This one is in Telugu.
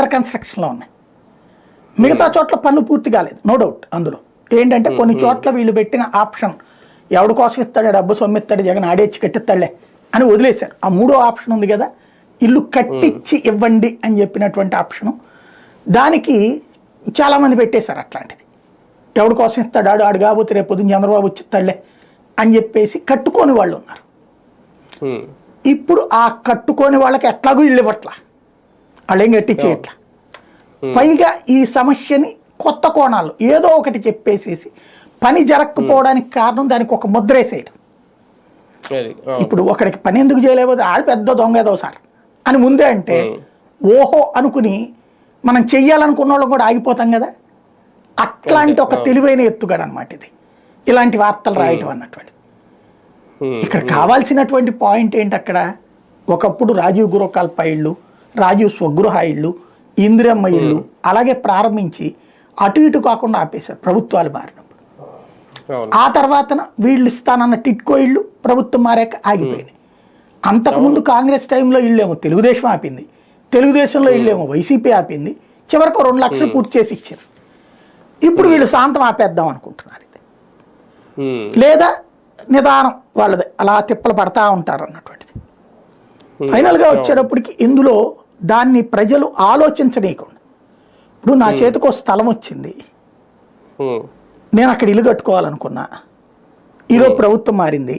అండర్ కన్స్ట్రక్షన్లో ఉన్నాయి. మిగతా చోట్ల పనులు పూర్తి కాలేదు, నో డౌట్. అందులో ఏంటంటే కొన్ని చోట్ల వీళ్ళు పెట్టిన ఆప్షన్ ఎవడి కోసం ఇస్తాడు, డబ్బు సొమ్మిస్తాడు, జగన్ ఆడేచ్చి కట్టిస్తాడులే అని వదిలేశారు. ఆ మూడో ఆప్షన్ ఉంది కదా, ఇల్లు కట్టించి ఇవ్వండి అని చెప్పినటువంటి ఆప్షను, దానికి చాలామంది పెట్టేశారు అట్లాంటిది. ఎవడి కోసం ఇస్తాడు, ఆడు కాకపోతే రేపు పొద్దున్న చంద్రబాబు వచ్చిస్తాడులే అని చెప్పేసి కట్టుకోని వాళ్ళు ఉన్నారు. ఇప్పుడు ఆ కట్టుకోని వాళ్ళకి ఎట్లాగూ ఇల్లు ఇవ్వట్లా, వాళ్ళు ఏం కట్టించేయట్లా. పైగా ఈ సమస్యని కొత్త కోణాలు ఏదో ఒకటి చెప్పేసేసి పని జరగకపోవడానికి కారణం దానికి ఒక ముద్రేసేయడం. ఇప్పుడు ఒకడికి పని ఎందుకు చేయలేకపోతే ఆడు పెద్ద దొంగ ఏదో సార్ అని ముందే అంటే ఓహో అనుకుని మనం చెయ్యాలనుకున్న వాళ్ళం కూడా ఆగిపోతాం కదా. అట్లాంటి ఒక తెలివైన ఎత్తుగడ అనమాట ఇది, ఇలాంటి వార్తలు రాయటం అన్నటువంటి. ఇక్కడ కావాల్సినటువంటి పాయింట్ ఏంటి, అక్కడ ఒకప్పుడు రాజీవ్ గృహకల్ప ఇళ్ళు, రాజీవ్ స్వగృహ ఇళ్ళు, ఇందిరమ్మ ఇళ్ళు అలాగే ప్రారంభించి అటు ఇటు కాకుండా ఆపేశారు ప్రభుత్వాలు మారినప్పుడు. ఆ తర్వాత వీళ్ళు ఇస్తానన్న టిట్కో ఇళ్ళు ప్రభుత్వం మారాక ఆగిపోయినాయి. అంతకుముందు కాంగ్రెస్ టైంలో ఇళ్ళేమో తెలుగుదేశం ఆపింది, తెలుగుదేశంలో ఇళ్ళేమో వైసీపీ ఆపింది, చివరికి 2 లక్షలు పూర్తి చేసి ఇచ్చారు. ఇప్పుడు వీళ్ళు శాంతం ఆపేద్దాం అనుకుంటున్నారు ఇది, లేదా నిదానం వాళ్ళది అలా తిప్పలు పడతా ఉంటారు అన్నటువంటిది. ఫైనల్గా వచ్చేటప్పటికి ఇందులో దాన్ని ప్రజలు ఆలోచించనీయకుండా, ఇప్పుడు నా చేతికి ఒక స్థలం వచ్చింది, నేను అక్కడ ఇల్లు కట్టుకోవాలనుకున్నా, ఈరోజు ప్రభుత్వం మారింది,